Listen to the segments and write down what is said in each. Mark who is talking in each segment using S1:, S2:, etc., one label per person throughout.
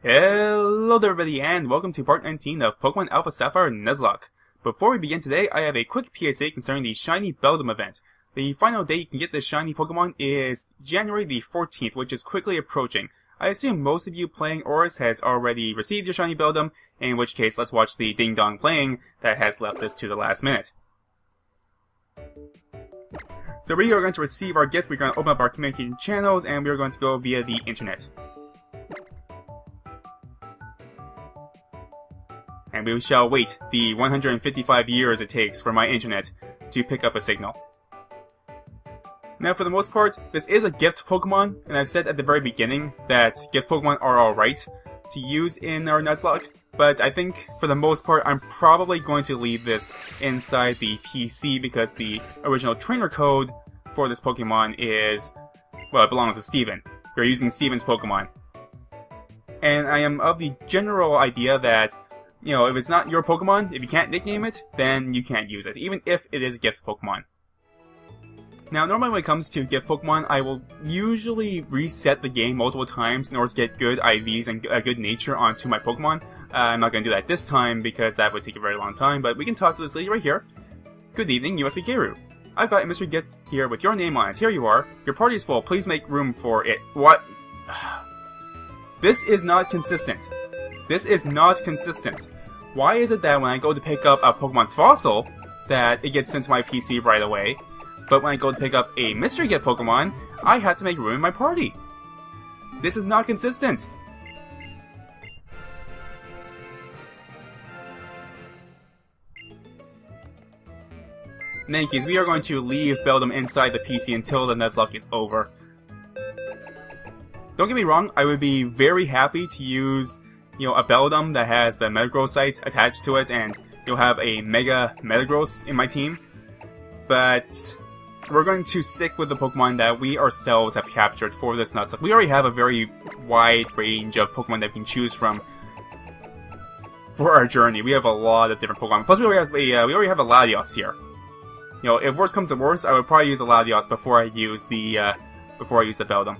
S1: Hello there everybody and welcome to part 19 of Pokemon Alpha Sapphire Nuzlocke. Before we begin today, I have a quick PSA concerning the Shiny Beldum event. The final day you can get this shiny Pokemon is January the 14th, which is quickly approaching. I assume most of you playing Oris has already received your Shiny Beldum, in which case let's watch the Ding Dong playing that has left us to the last minute. So we are going to receive our gift, we're going to open up our communication channels, and we're going to go via the internet. And we shall wait the 155 years it takes for my internet to pick up a signal. Now for the most part, this is a gift Pokemon, and I've said at the very beginning that gift Pokemon are alright to use in our Nuzlocke, but I think for the most part I'm probably going to leave this inside the PC because the original trainer code for this Pokemon is, well, it belongs to Steven. We're using Steven's Pokemon. And I am of the general idea that, you know, if it's not your Pokemon, if you can't nickname it, then you can't use it, even if it is a gift Pokemon. Now, normally when it comes to gift Pokemon, I will usually reset the game multiple times in order to get good IVs and a good nature onto my Pokemon. I'm not going to do that this time because that would take a very long time, but we can talk to this lady right here. Good evening, you must be Keiru. I've got a mystery gift here with your name on it. Here you are. Your party is full. Please make room for it. What? This is not consistent. This is not consistent. Why is it that when I go to pick up a Pokemon Fossil, that it gets sent to my PC right away, but when I go to pick up a Mystery Gift Pokemon, I have to make room in my party? This is not consistent. In any case, we are going to leave Beldum inside the PC until the Nuzlocke is over. Don't get me wrong, I would be very happy to use, you know, a Beldum that has the Metagross site attached to it, and you'll have a Mega Metagross in my team. But we're going to stick with the Pokemon that we ourselves have captured for this Nuzlocke. We already have a very wide range of Pokemon that we can choose from for our journey. We have a lot of different Pokemon. Plus, we already have a Latios here. You know, if worse comes to worse, I would probably use a Latios before I use the Beldum.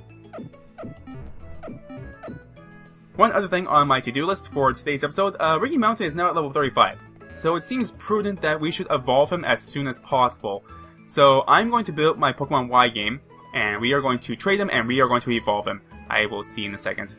S1: One other thing on my to-do list for today's episode, Ricky Mountain is now at level 35, so it seems prudent that we should evolve him as soon as possible. So I'm going to build my Pokemon Y game, and we are going to trade him, and we are going to evolve him. I will see you in a second.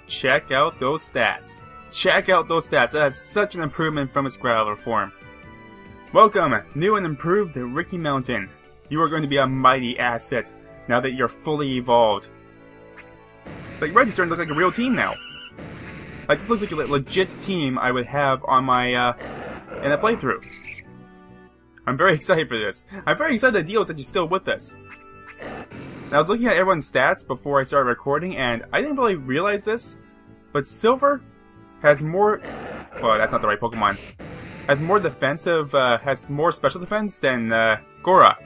S1: Check out those stats. Check out those stats. That is such an improvement from its Graveler form. Welcome, new and improved Ricky Mountain. You are going to be a mighty asset now that you're fully evolved. It's like Reggie's starting to look like a real team now. Like, this looks like a legit team I would have on my, in a playthrough. I'm very excited for this. I'm very excited that Deal is actually still with us. I was looking at everyone's stats before I started recording, and I didn't really realize this, but Silver has more... well, that's not the right Pokemon. Has more defensive, has more special defense than, Gora.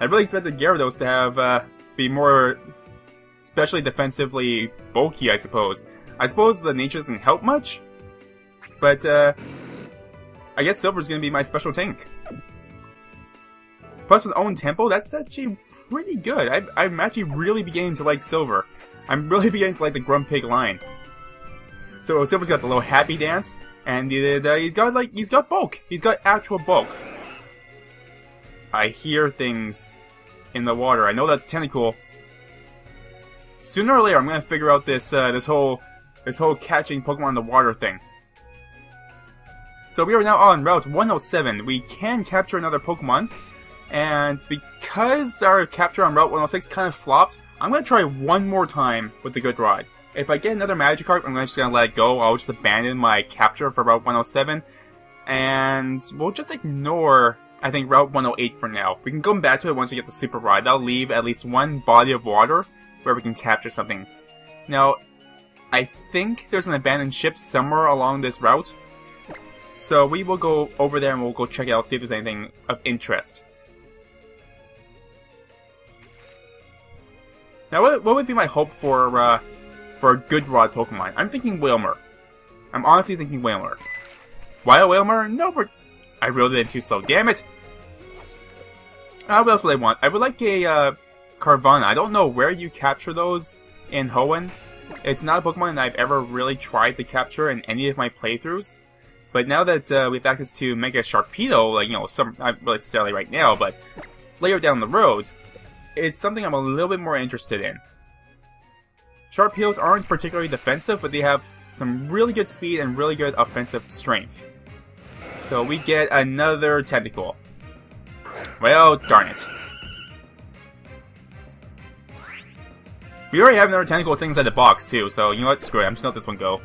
S1: I really expected Gyarados to have, be more specially defensively bulky, I suppose. I suppose the nature doesn't help much, but, I guess Silver's gonna be my special tank. Plus with Own Tempo, that's actually pretty good. I'm actually really beginning to like Silver. I'm really beginning to like the Grumpig line. So Silver's got the little happy dance, and he's got bulk. He's got actual bulk. I hear things in the water. I know that's Tentacool. Sooner or later, I'm gonna figure out this this whole This whole catching Pokemon in the water thing. So we are now on Route 107. We can capture another Pokemon. And because our capture on Route 106 kind of flopped, I'm going to try one more time with the Good Rod. If I get another Magikarp, I'm just going to let it go. I'll just abandon my capture for Route 107. And we'll just ignore, I think, Route 108 for now. We can go back to it once we get the Super Rod. That'll leave at least one body of water where we can capture something. Now, I think there's an abandoned ship somewhere along this route. So we will go over there and we'll go check it out, see if there's anything of interest. Now, what would be my hope for a Good Rod Pokemon? I'm thinking Wailmer. I'm honestly thinking Wailmer. Why a Wailmer? No, I reeled it in too slow. Damn it! What else would I want? I would like a Carvanha. I don't know where you capture those in Hoenn. It's not a Pokemon that I've ever really tried to capture in any of my playthroughs. But now that we have access to Mega Sharpedo, like, you know, not necessarily right now, but later down the road, it's something I'm a little bit more interested in. Sharpedos aren't particularly defensive, but they have some really good speed and really good offensive strength. So we get another Tentacle. Well, darn it. We already have another Tentacle thing inside the box, too, so you know what? Screw it. I'm just gonna let this one go.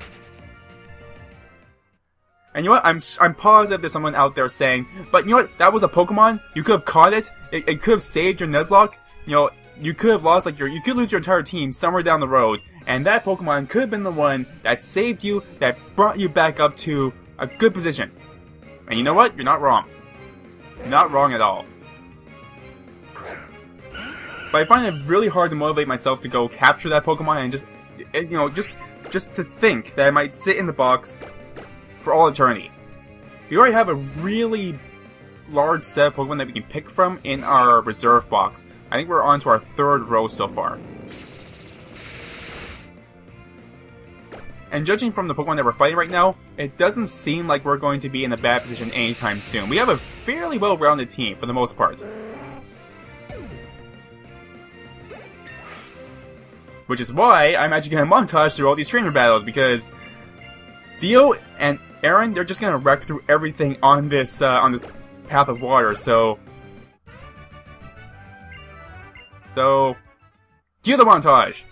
S1: And you know what? I'm positive there's someone out there saying, but you know what? That was a Pokemon. You could have caught it. It could have saved your Nuzlocke. You know, you could have lost, like, you could lose your entire team somewhere down the road, and that Pokemon could have been the one that saved you, that brought you back up to a good position. And you know what? You're not wrong. You're not wrong at all. But I find it really hard to motivate myself to go capture that Pokemon and just, you know, just to think that I might sit in the box for all eternity. We already have a really large set of Pokemon that we can pick from in our reserve box. I think we're on to our third row so far. And judging from the Pokemon that we're fighting right now, it doesn't seem like we're going to be in a bad position anytime soon. We have a fairly well-rounded team for the most part. Which is why I'm actually going to montage through all these trainer battles, because Dio and Aaron, they're just going to wreck through everything on this path of water, so cue the montage!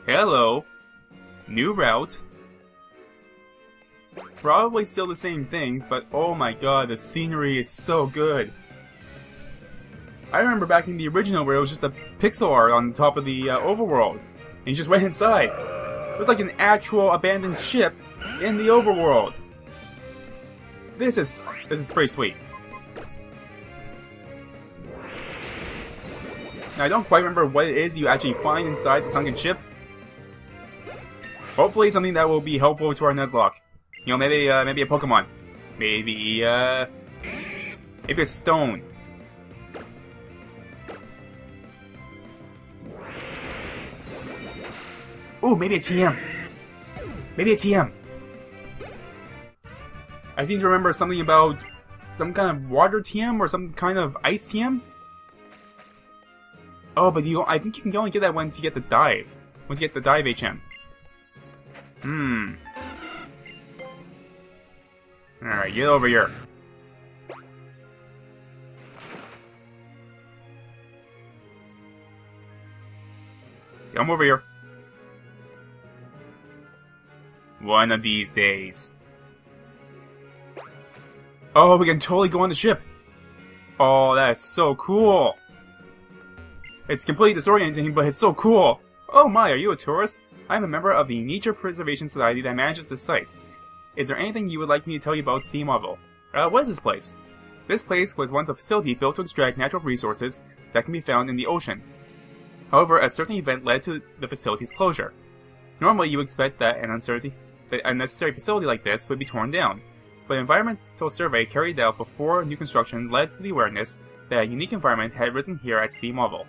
S1: Hello. New route. Probably still the same things, but oh my god, the scenery is so good. I remember back in the original where it was just a pixel art on top of the overworld. And you just went inside. It was like an actual abandoned ship in the overworld. This is pretty sweet. Now, I don't quite remember what it is you actually find inside the sunken ship. Hopefully something that will be helpful to our Nuzlocke. You know, maybe a Pokemon. Maybe a stone. Ooh, maybe a TM. Maybe a TM. I seem to remember something about some kind of water TM or some kind of ice TM. Oh, but I think you can only get that once you get the dive. Once you get the dive HM. Alright, get over here. Come over here. One of these days. Oh, we can totally go on the ship. Oh, that's so cool. It's completely disorienting, but it's so cool. Oh my, are you a tourist? I'm a member of the Nature Preservation Society that manages this site. Is there anything you would like me to tell you about Sea Marvel? What is this place? This place was once a facility built to extract natural resources that can be found in the ocean. However, a certain event led to the facility's closure. Normally, you expect that an unnecessary facility like this would be torn down, but an environmental survey carried out before new construction led to the awareness that a unique environment had arisen here at Sea Marvel.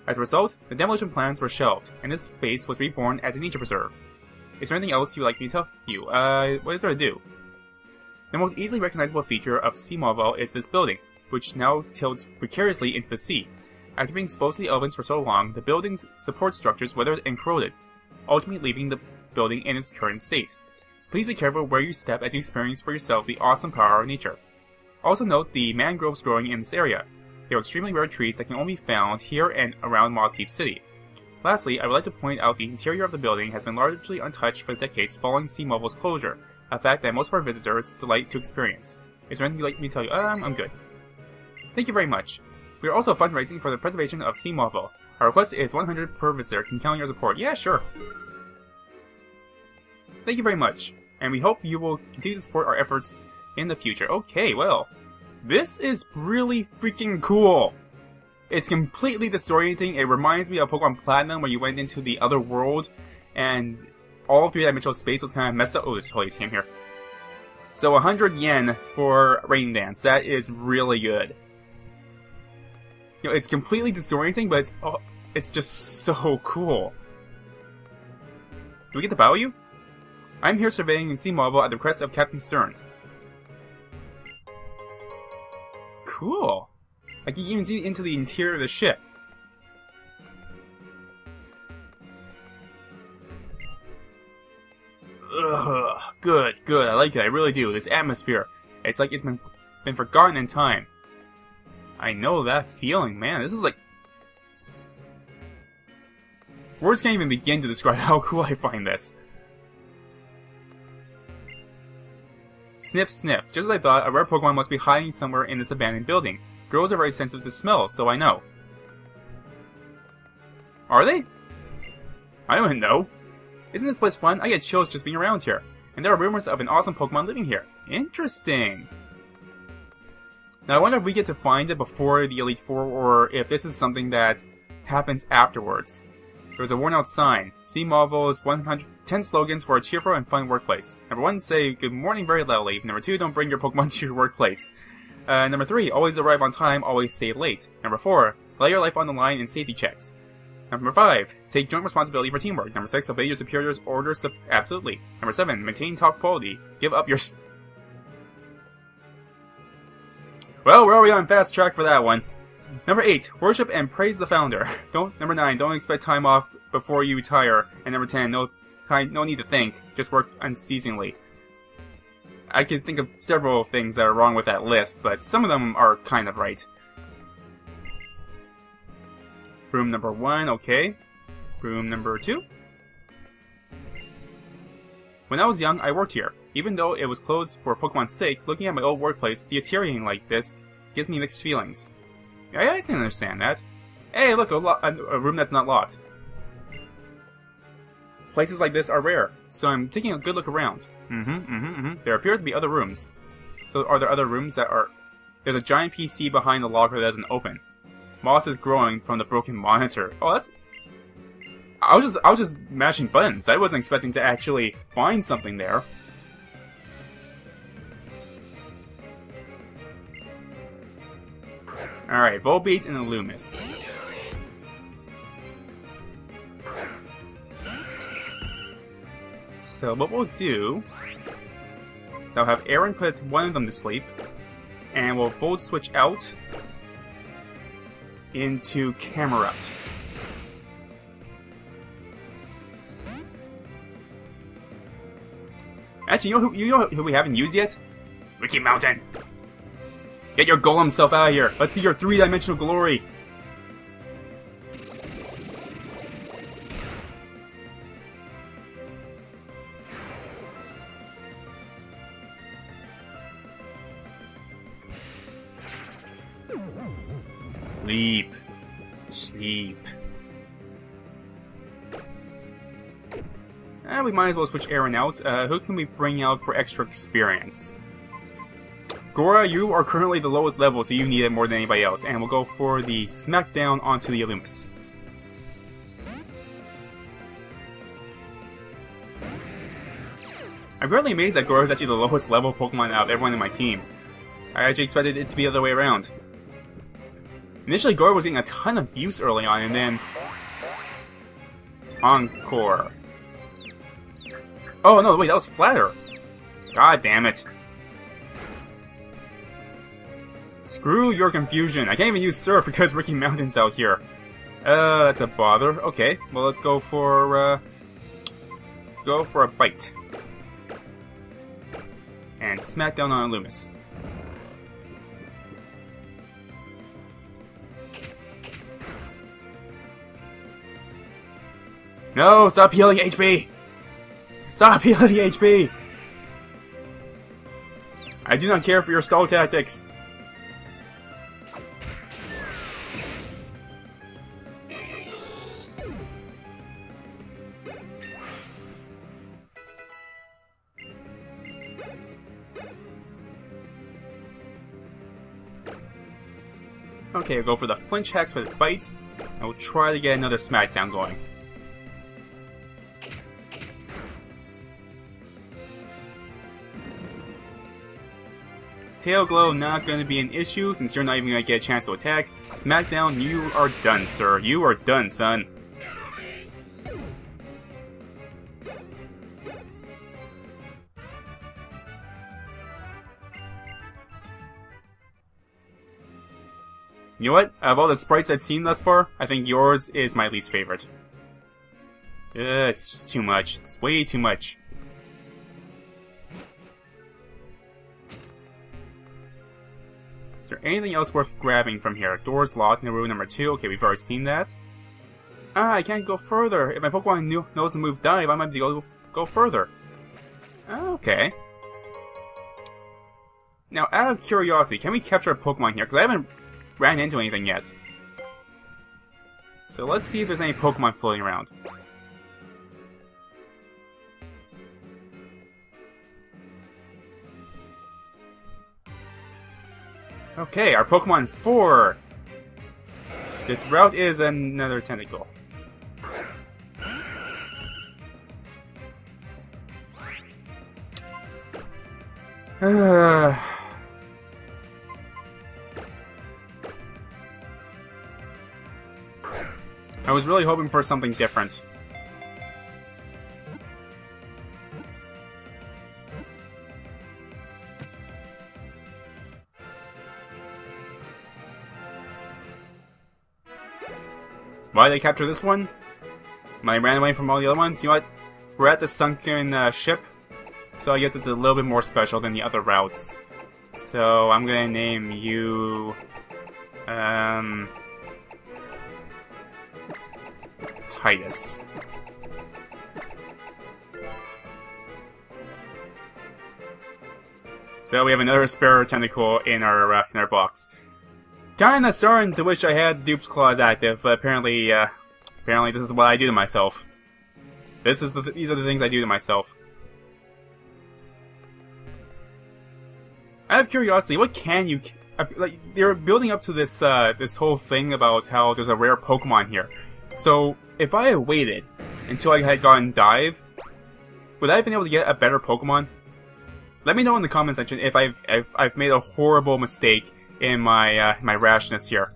S1: As a result, the demolition plans were shelved, and this space was reborn as a nature preserve. Is there anything else you would like me to tell you? What is there to do? The most easily recognizable feature of Sea Marvel is this building, which now tilts precariously into the sea. After being exposed to the elements for so long, the building's support structures withered and corroded, ultimately leaving the building in its current state. Please be careful where you step as you experience for yourself the awesome power of nature. Also note the mangroves growing in this area. They are extremely rare trees that can only be found here and around Moss Deep City. Lastly, I would like to point out the interior of the building has been largely untouched for decades following Sea Marvel's closure, a fact that most of our visitors delight to experience. Is there anything you'd like me to tell you? I'm good. Thank you very much. We are also fundraising for the preservation of Sea Marvel. Our request is 100 per visitor. Can count on your support. Yeah, sure. Thank you very much, and we hope you will continue to support our efforts in the future. Okay, well, this is really freaking cool. It's completely disorienting. It reminds me of Pokemon Platinum, where you went into the other world, and all three-dimensional space was kind of messed up. Oh, there's totally a team here. So 100 yen for Rain Dance. That is really good. You know, it's completely disorienting, but it's just so cool. Do we get to battle you? I'm here surveying Sea Marvel at the request of Captain Stern. Cool. Like, you can even see into the interior of the ship. Ugh, good, good. I like it. I really do. This atmosphere. It's like it's been forgotten in time. I know that feeling, man. This is like... Words can't even begin to describe how cool I find this. Sniff, sniff. Just as I thought, a rare Pokemon must be hiding somewhere in this abandoned building. Girls are very sensitive to smells, so I know. Are they? I don't know. Isn't this place fun? I get chills just being around here. And there are rumors of an awesome Pokemon living here. Interesting. Now I wonder if we get to find it before the Elite Four, or if this is something that happens afterwards. There's a worn out sign. Sea Marvel's 110 slogans for a cheerful and fun workplace. Number 1, say good morning very loudly. Number 2, don't bring your Pokemon to your workplace. Number 3, always arrive on time, always stay late. Number 4, lay your life on the line in safety checks. Number 5, take joint responsibility for teamwork. Number 6, obey your superior's orders absolutely. Number 7, maintain top quality. Give up your... Well, we're already on fast track for that one. Number 8, worship and praise the founder. Number 9, don't expect time off before you retire. And number 10, no need to think, just work unceasingly. I can think of several things that are wrong with that list, but some of them are kind of right. Room number 1, okay. Room number 2. When I was young, I worked here. Even though it was closed for Pokemon's sake, looking at my old workplace deteriorating like this gives me mixed feelings. Yeah, I can understand that. Hey, look, a room that's not locked. Places like this are rare, so I'm taking a good look around. There appear to be other rooms. So are there other rooms that are... There's a giant PC behind the locker that isn't open. Moss is growing from the broken monitor. Oh, that's... I was just mashing buttons. I wasn't expecting to actually find something there. Alright, Volbeat and Illumis. So what we'll do is I'll have Aaron put one of them to sleep, and we'll volt switch out into Camerout. Actually, you know who we haven't used yet? Ricky Mountain! Get your golem self out of here! Let's see your three-dimensional glory! Sleep. Sleep. We might as well switch Aaron out. Who can we bring out for extra experience? Gora, you are currently the lowest level, so you need it more than anybody else. And we'll go for the Smackdown onto the Illumis. I'm really amazed that Gora is actually the lowest level Pokemon out of everyone in my team. I actually expected it to be the other way around. Initially, Gora was getting a ton of use early on, and then... Encore. Oh, no, wait, that was Flatter. God damn it. Screw your confusion. I can't even use Surf because Ricky Mountain's out here. That's a bother. Okay, well, let's go for a Bite. And Smackdown on Illumis. No, stop healing HP! Stop healing HP! I do not care for your stall tactics. Okay, we'll go for the Flinch Hacks with Bite, and we'll try to get another Smackdown going. Tail Glow not going to be an issue since you're not even going to get a chance to attack. Smackdown, you are done, sir. You are done, son. You know what? Out of all the sprites I've seen thus far, I think yours is my least favorite. It's just too much. It's way too much. Is there anything else worth grabbing from here? Doors locked in room number 2. Okay, we've already seen that. Ah, I can't go further. If my Pokemon knows the move Dive, I might be able to go further. Okay. Now, out of curiosity, can we capture a Pokemon here? Because I haven't ran into anything yet. So let's see if there's any Pokemon floating around. Okay, our Pokemon 4! This route is another tentacle. I was really hoping for something different. Why did I capture this one? I ran away from all the other ones. You know what? We're at the sunken ship, so I guess it's a little bit more special than the other routes. So I'm gonna name you... Titus. So we have another spare tentacle in our box. Kinda starting to wish I had Dupe's Claws active, but apparently this is what I do to myself. These are the things I do to myself. Out of curiosity, what can you... like, they're building up to this, this whole thing about how there's a rare Pokemon here. So, if I had waited until I had gotten Dive, would I have been able to get a better Pokemon? Let me know in the comment section if I've made a horrible mistake in my my rashness here.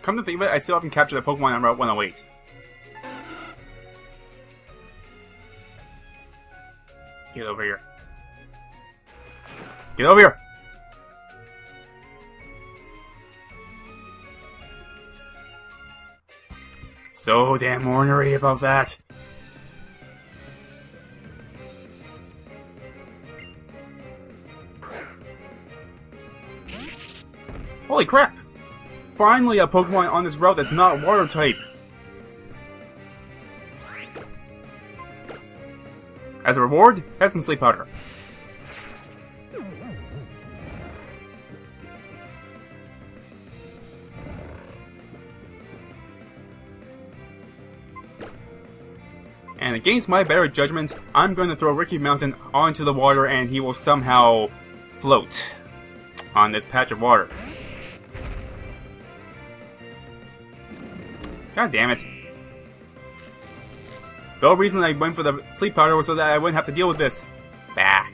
S1: come to think of it, I still haven't captured a Pokemon on Route 108. Get over here. Get over here! So damn ornery about that. Holy crap! Finally a Pokemon on this route that's not water type. As a reward, have some sleep powder. And against my better judgment, I'm going to throw Ricky Mountain onto the water and he will somehow float on this patch of water. God damn it. The whole reason I went for the sleep powder was so that I wouldn't have to deal with this. Bah.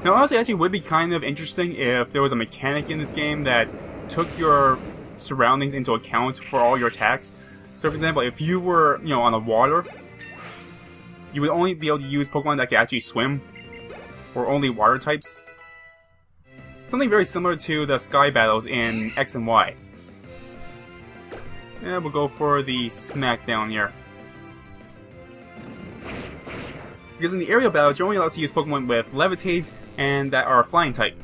S1: Now honestly, it actually would be kind of interesting if there was a mechanic in this game that took your surroundings into account for all your attacks. So for example, if you were, on the water, you would only be able to use Pokemon that can actually swim, or only water types. Something very similar to the sky battles in X and Y. Yeah, we'll go for the Smackdown here. Because in the aerial battles, you're only allowed to use Pokemon with Levitate and that are flying type.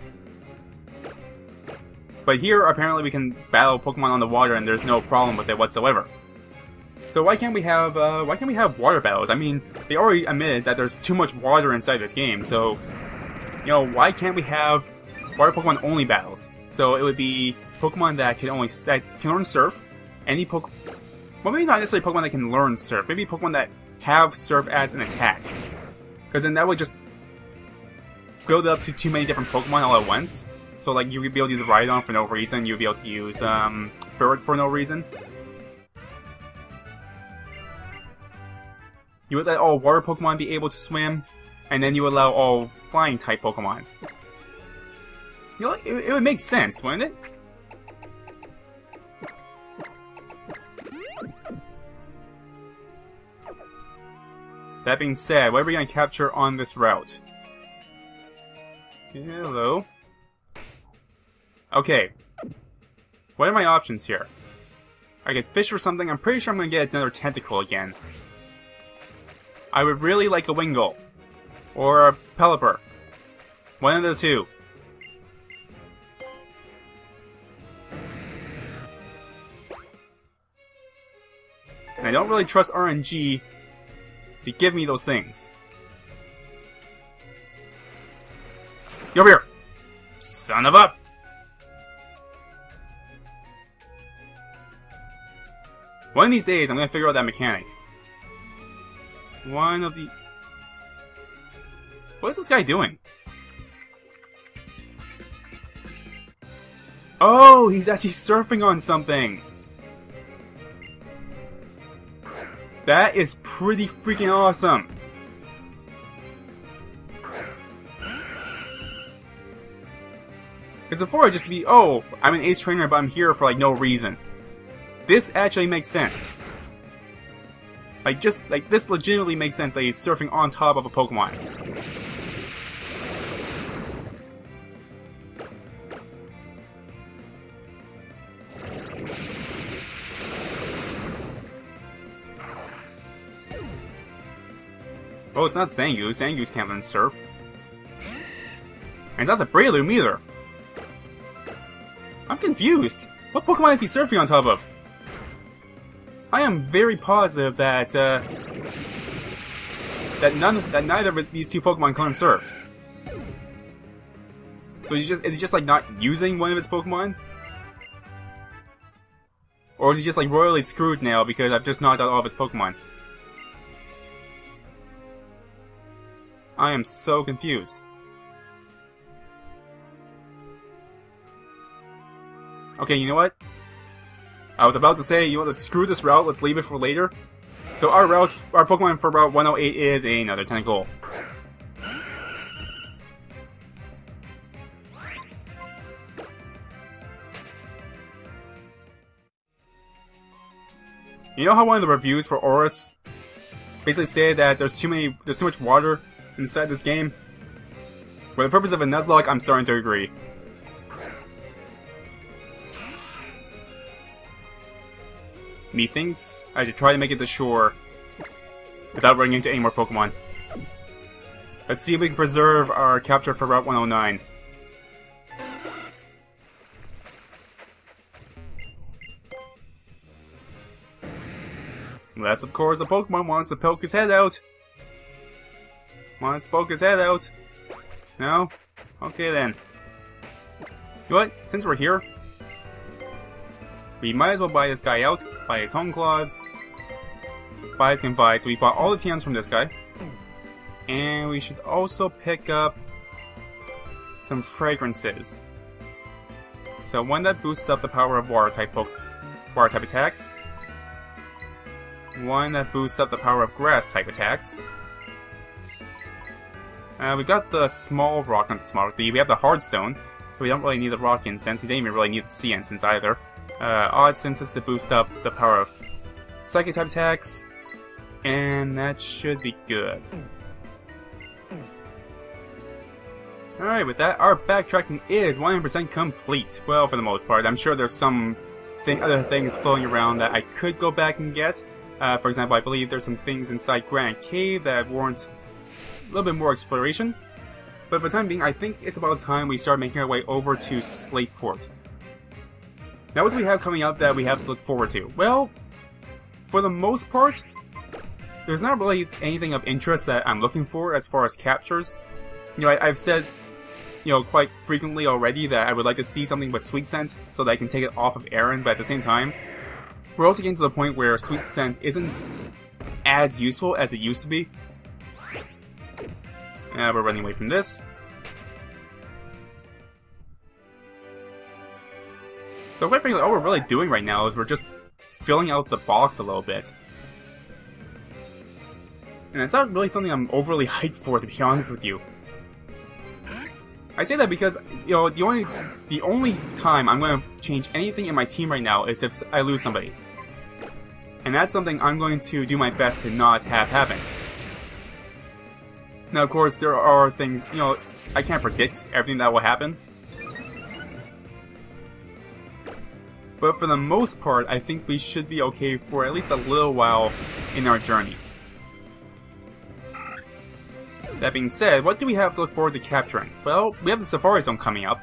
S1: But here, apparently we can battle Pokemon on the water and there's no problem with it whatsoever. So why can't we have water battles? I mean, they already admitted that there's too much water inside this game, so, why can't we have water Pokemon only battles? So it would be Pokemon that can learn Surf, any Pokemon, well maybe not necessarily Pokemon that can learn Surf, maybe Pokemon that have Surf as an attack. Because then that would just build up to too many different Pokemon all at once. So like you would be able to use Rhydon for no reason, you'd be able to use Ferret for no reason. You would let all water Pokemon be able to swim, and then you would allow all flying type Pokemon. It would make sense, wouldn't it? That being said, what are we going to capture on this route? Hello. Okay. What are my options here? I could fish for something. I'm pretty sure I'm going to get another tentacle again. I would really like a Wingull. Or a Pelipper. One of the two. And I don't really trust RNG to give me those things. Get over here! Son of a... One of these days, I'm gonna figure out that mechanic. One of the... What is this guy doing? Oh, he's actually surfing on something! That is pretty freaking awesome! Because before it just be, oh, I'm an ace trainer but I'm here for like no reason. This actually makes sense. This legitimately makes sense that he's surfing on top of a Pokemon. Oh, it's not Zangoose. Zangoose can't learn Surf. And it's not the Breloom either. I'm confused. What Pokemon is he surfing on top of? I am very positive that neither of these two Pokemon can learn Surf. So is he just like not using one of his Pokemon? Or is he just like royally screwed now because I've just knocked out all of his Pokemon? I am so confused. Okay, you know what? I was about to say, you know what, let's screw this route, let's leave it for later. So our Pokemon for Route 108 is another Tentacle. You know how one of the reviews for Oris basically say that there's too much water inside this game? For the purpose of a Nuzlocke, I'm starting to agree. Methinks I should try to make it to shore without running into any more Pokemon. Let's see if we can preserve our capture for Route 109. Unless, of course, a Pokemon wants to poke his head out. Wants to poke his head out. No? Okay then. You know what? Since we're here, we might as well buy this guy out. Buy his Home Claws. Buy his Confide. So we bought all the TMs from this guy. And we should also pick up some fragrances. So one that boosts up the power of water type attacks. One that boosts up the power of grass type attacks. We got the small rock, not the small. We have the hard stone, so we don't really need the rock incense. We didn't even really need the sea incense either. Odd senses to boost up the power of psychic type attacks, and that should be good. Alright, with that, our backtracking is 100% complete. Well, for the most part. I'm sure there's some other things floating around that I could go back and get. For example, I believe there's some things inside Granite Cave that warrant a little bit more exploration. But for the time being, I think it's about time we start making our way over to Slateport. Now, what do we have coming up that we have to look forward to? Well, for the most part, there's not really anything of interest that I'm looking for as far as captures. You know, I've said, you know, quite frequently already that I would like to see something with Sweet Scent so that I can take it off of Aaron, but at the same time, we're also getting to the point where Sweet Scent isn't as useful as it used to be. We're running away from this. So quite frankly, all we're really doing right now is we're just filling out the box a little bit. And it's not really something I'm overly hyped for, to be honest with you. I say that because, you know, the only time I'm going to change anything in my team right now is if I lose somebody. And that's something I'm going to do my best to not have happen. Now, of course, there are things, you know, I can't predict everything that will happen. But for the most part, I think we should be okay for at least a little while in our journey. That being said, what do we have to look forward to capturing? Well, we have the Sapphire Zone coming up.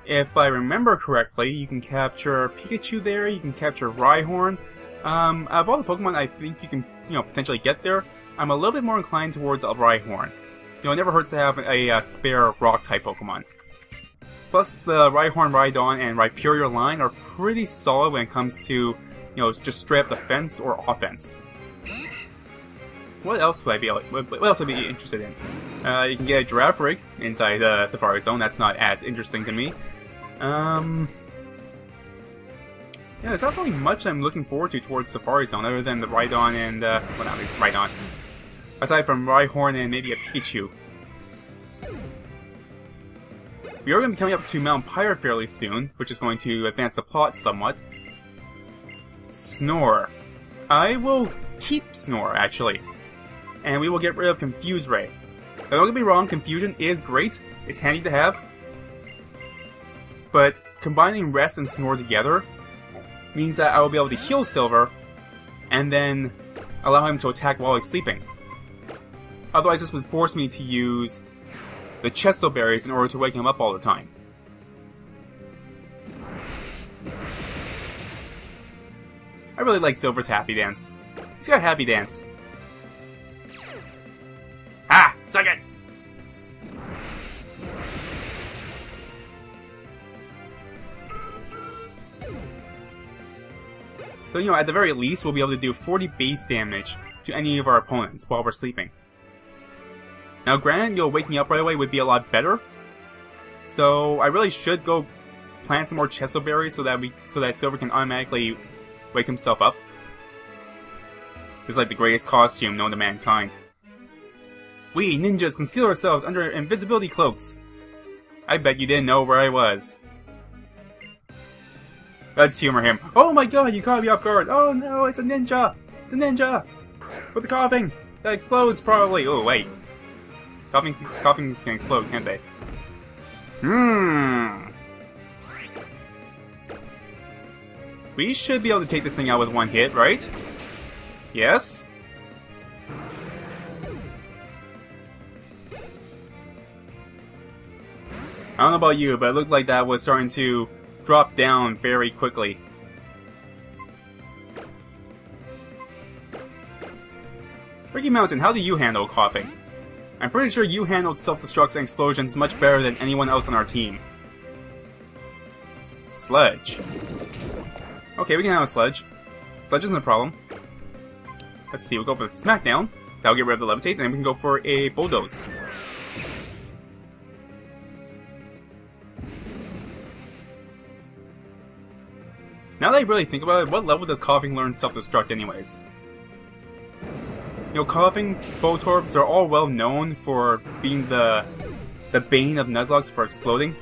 S1: If I remember correctly, you can capture Pikachu there, you can capture Rhyhorn. Out of all the Pokemon I think you can, you know, potentially get there, I'm a little bit more inclined towards a Rhyhorn. You know, it never hurts to have a spare Rock-type Pokemon. Plus, the Rhyhorn, Rhydon, and Rhyperior line are pretty solid when it comes to, you know, just straight up defense or offense. What else would I be interested in? You can get a Giraffe Rig inside the Sapphire Zone. That's not as interesting to me. Yeah, there's not really much I'm looking forward to towards Sapphire Zone other than the Rhydon and, well, not Rhydon. Aside from Rhyhorn and maybe a Pikachu. We are going to be coming up to Mount Pyre fairly soon, which is going to advance the plot somewhat. Snore. I will keep Snore, actually. And we will get rid of Confuse Ray. Now, don't get me wrong, Confusion is great. It's handy to have. But combining Rest and Snore together means that I will be able to heal Silver and then allow him to attack while he's sleeping. Otherwise, this would force me to use the Chesto Berries in order to wake him up all the time. I really like Silver's Happy Dance. He's got a Happy Dance. Ah! Suck it! So, you know, at the very least, we'll be able to do 40 base damage to any of our opponents while we're sleeping. Now, granted, you know, waking up right away would be a lot better. So, I really should go plant some more Chesto Berries so that Silver can automatically wake himself up. It's like the greatest costume known to mankind. We, ninjas, conceal ourselves under invisibility cloaks. I bet you didn't know where I was. Let's humor him. Oh my god, you caught me off guard. Oh no, it's a ninja. It's a ninja. With the coughing. That explodes probably. Oh wait. Coughings can explode, can't they? We should be able to take this thing out with one hit, right? Yes? I don't know about you, but it looked like that was starting to drop down very quickly. Ricky Mountain, how do you handle coughing? I'm pretty sure you handled self-destructs and explosions much better than anyone else on our team. Sludge. Okay, we can handle Sludge. Sludge isn't a problem. Let's see, we'll go for the Smackdown. That'll get rid of the Levitate, and then we can go for a Bulldoze. Now that I really think about it, what level does Coughing learn self-destruct anyways? You know, Coughing's Photorbs are all well known for being the bane of Nuzlocke for exploding.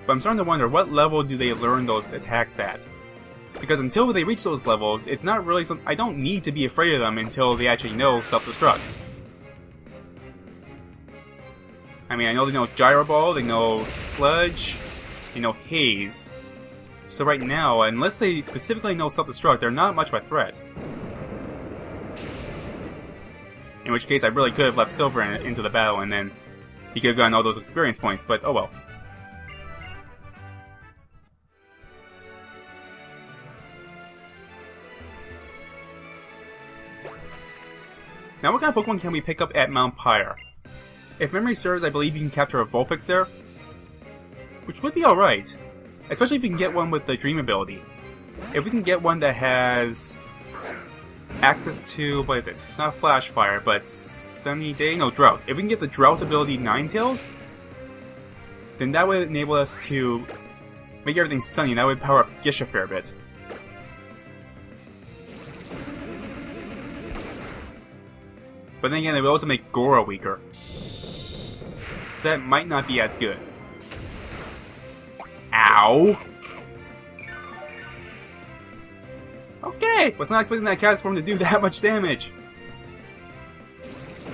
S1: But I'm starting to wonder, what level do they learn those attacks at? Because until they reach those levels, it's not really something... I don't need to be afraid of them until they actually know self-destruct. I mean, I know they know Gyro Ball, they know Sludge, they know Haze. So right now, unless they specifically know self-destruct, they're not much of a threat. In which case, I really could have left Silver into the battle, and then he could have gotten all those experience points, but oh well. Now, what kind of Pokemon can we pick up at Mount Pyre? If memory serves, I believe you can capture a Vulpix there, which would be alright. Especially if we can get one with the Dream ability. If we can get one that has access to, what is it? It's not Flash Fire, but Sunny Day? No, Drought. If we can get the Drought ability Ninetales, then that would enable us to make everything sunny, and that would power up Gish a fair bit. But then again, it would also make Gora weaker. So that might not be as good. Ow! Okay! Was not expecting that Cast Form to do that much damage.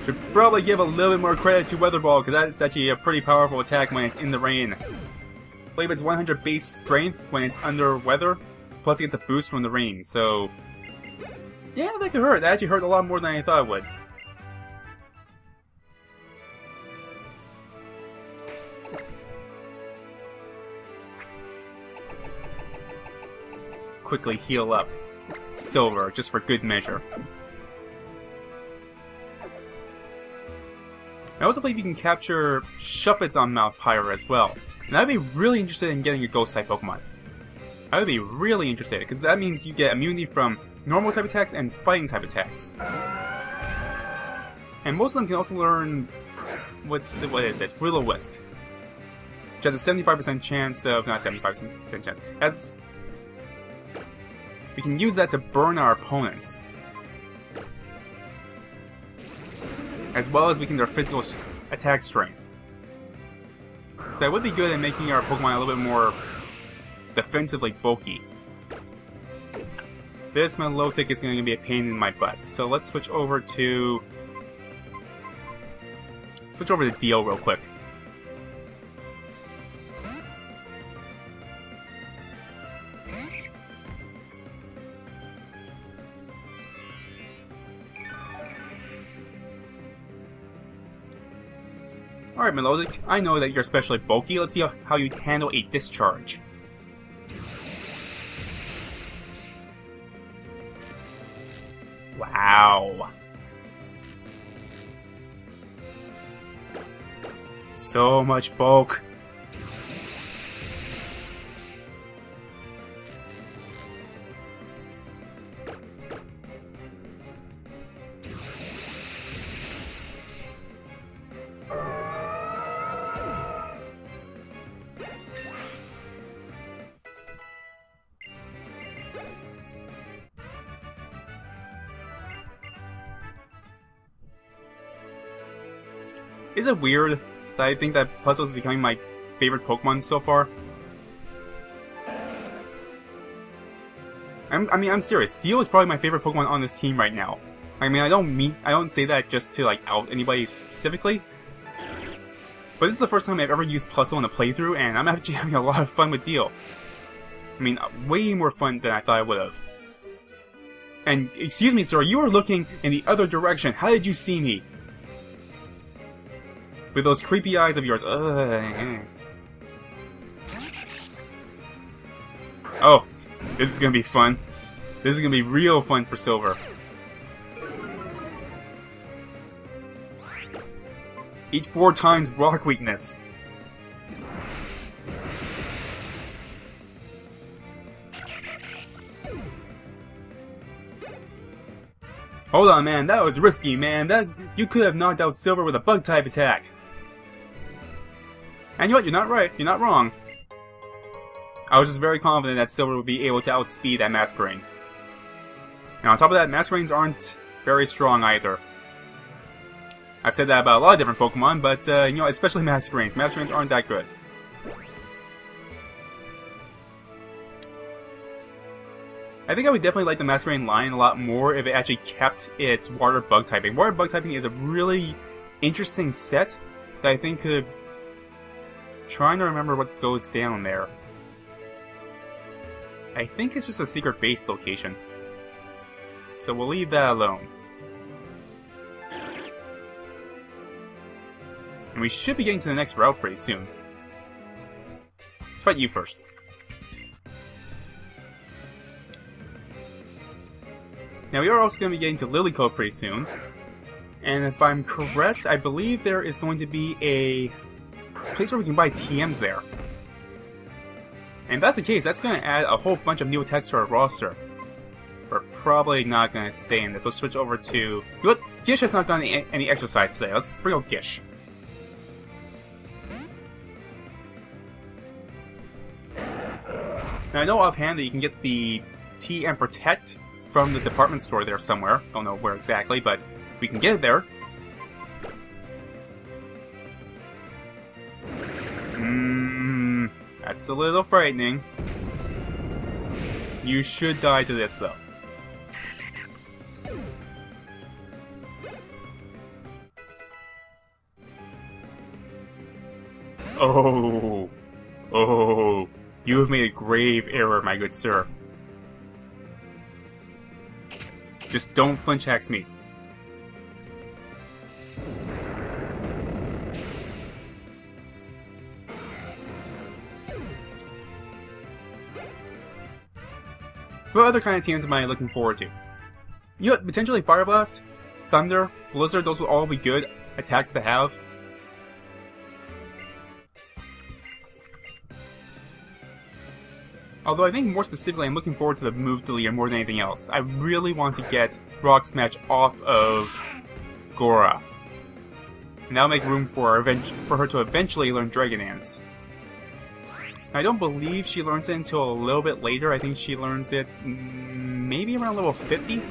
S1: Should probably give a little bit more credit to Weather Ball, because that's actually a pretty powerful attack when it's in the rain. I believe it's 100 base strength when it's under weather, plus it gets a boost from the rain, so... yeah, that could hurt. That actually hurt a lot more than I thought it would. Quickly heal up Silver, just for good measure. I also believe you can capture Shuppets on Mount Pyre as well. And I'd be really interested in getting a Ghost-type Pokemon. I would be really interested, because that means you get immunity from normal type attacks and fighting type attacks. And most of them can also learn... what is it? Will-O-Wisp. Which has a 75% chance of... not 75% chance. Has... we can use that to burn our opponents. As well as weaken their physical attack strength. So that would be good at making our Pokemon a little bit more defensively bulky. This Milotic is going to be a pain in my butt. So let's switch over to... Dio real quick. Alright, Melodic, I know that you're especially bulky. Let's see how you handle a discharge. Wow. So much bulk. Is it weird that I think that Puzzle is becoming my favorite Pokemon so far? I'm serious. Dio is probably my favorite Pokemon on this team right now. I mean, I don't say that just to like out anybody specifically. But this is the first time I've ever used Plusle in a playthrough, and I'm actually having a lot of fun with Dio. I mean, way more fun than I thought I would have. And, excuse me, sir, you were looking in the other direction. How did you see me? With those creepy eyes of yours. Oh, this is gonna be fun. This is gonna be real fun for Silver. Eat 4 times rock weakness. Hold on, man. That was risky, man. You could have knocked out Silver with a bug-type attack. And you know what? You're not right. You're not wrong. I was just very confident that Silver would be able to outspeed that Masquerain. And on top of that, Masquerains aren't very strong either. I've said that about a lot of different Pokemon, but, you know, especially Masquerains. Masquerains aren't that good. I think I would definitely like the Masquerain line a lot more if it actually kept its Water Bug typing. Water Bug typing is a really interesting set that I think could... Trying to remember what goes down there. I think it's just a secret base location. So we'll leave that alone. And we should be getting to the next route pretty soon. Let's fight you first. Now we are also going to be getting to Lilycove pretty soon. And if I'm correct, I believe there is going to be a place where we can buy TMs there. And if that's the case, that's going to add a whole bunch of new attacks to our roster. We're probably not going to stay in this. Let's switch over to... You know what? Gish has not done any exercise today. Let's bring out Gish. Now I know offhand that you can get the TM Protect from the department store there somewhere. Don't know where exactly, but we can get it there. That's a little frightening. You should die to this, though. Oh. Oh. You have made a grave error, my good sir. Just don't flinch axe me. So what other kind of TMs am I looking forward to? You know, potentially Fire Blast, Thunder, Blizzard, those will all be good attacks to have. Although I think more specifically I'm looking forward to the move deleter more than anything else. I really want to get Rock Smash off of Gora. And that'll make room for her to eventually learn Dragon Dance. I don't believe she learns it until a little bit later. I think she learns it maybe around level 50.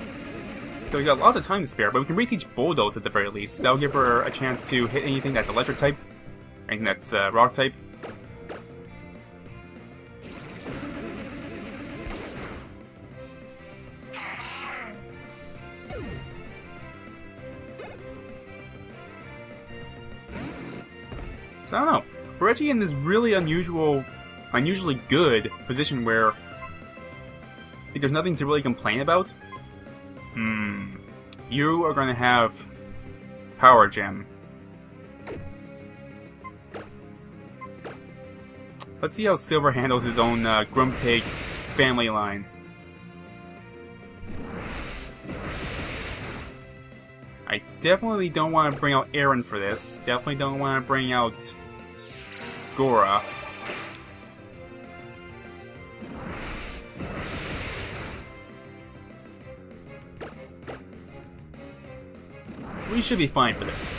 S1: So we got lots of time to spare, but we can reteach Bulldoze at the very least. That'll give her a chance to hit anything that's electric type, anything that's rock type. So I don't know. We're actually in this really unusually good position where I think there's nothing to really complain about. You are going to have Power Gem. Let's see how Silver handles his own Grumpig family line. I definitely don't want to bring out Aaron for this. Definitely don't want to bring out Gora. We should be fine for this.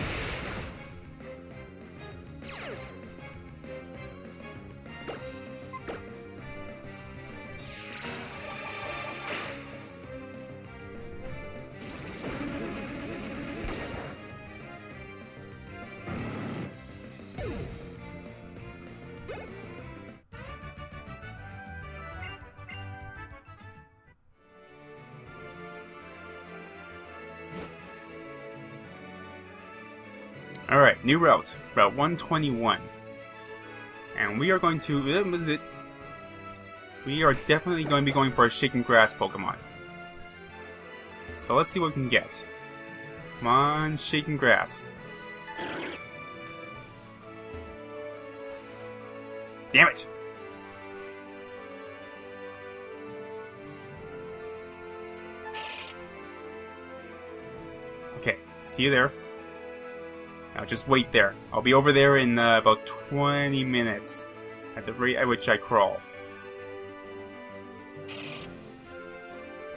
S1: Alright, new route. Route 121. And we are going to... We are definitely going to be going for a shaking grass Pokemon. So let's see what we can get. Come on, shaking grass. Damn it! Okay, see you there. Now just wait there. I'll be over there in about 20 minutes at the rate at which I crawl.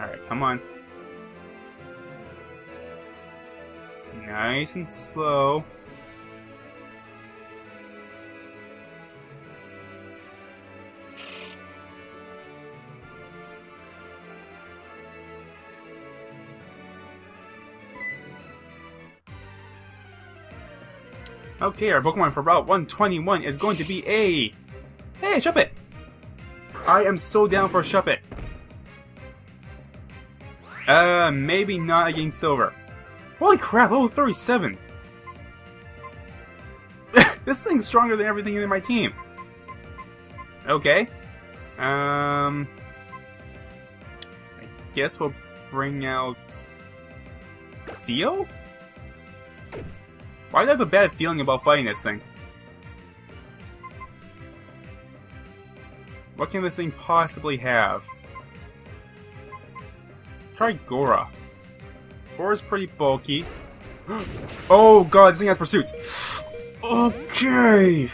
S1: Alright, come on. Nice and slow. Okay, our Pokemon for Route 121 is going to be a... Hey, Shuppet! I am so down for Shuppet. Maybe not against Silver. Holy crap, level 37! This thing's stronger than everything in my team. Okay. I guess we'll bring out... Dio? Why do I have a bad feeling about fighting this thing? What can this thing possibly have? Try Gora. Gora's pretty bulky. Oh god, this thing has pursuit! Okay!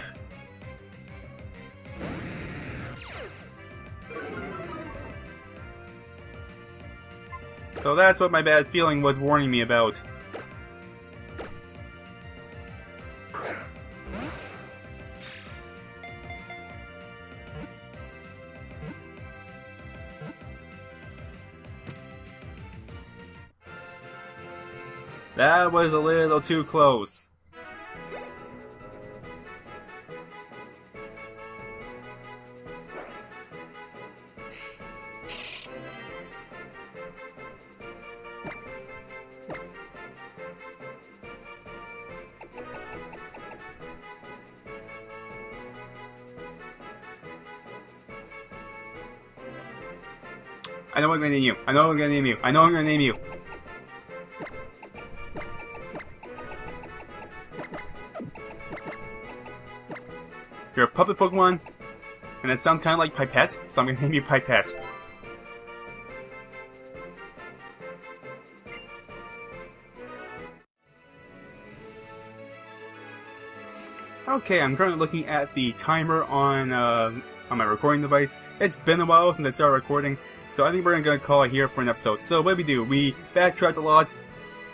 S1: So that's what my bad feeling was warning me about. That was a little too close. I know what I'm gonna name you. I know what I'm gonna name you. I know what I'm gonna name you. You're a puppet Pokemon, and that sounds kind of like Pipette, so I'm gonna name you Pipette. Okay, I'm currently looking at the timer on my recording device. It's been a while since I started recording, so I think we're gonna call it here for an episode. So what did we do? We backtracked a lot,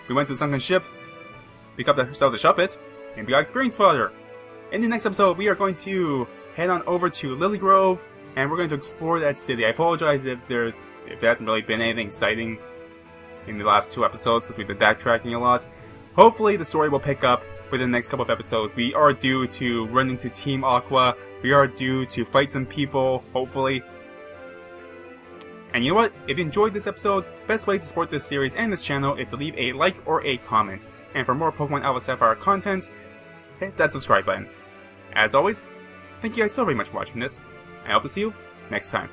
S1: we went to the sunken ship, we got ourselves a Shuppet, and we got experience fodder. In the next episode, we are going to head on over to Lily Grove, and we're going to explore that city. I apologize if there hasn't really been anything exciting in the last 2 episodes, because we've been backtracking a lot. Hopefully the story will pick up within the next couple of episodes. We are due to run into Team Aqua, we are due to fight some people, hopefully. And you know what? If you enjoyed this episode, best way to support this series and this channel is to leave a like or a comment. And for more Pokemon Alpha Sapphire content, hit that subscribe button. As always, thank you guys so very much for watching this, and I hope to see you next time.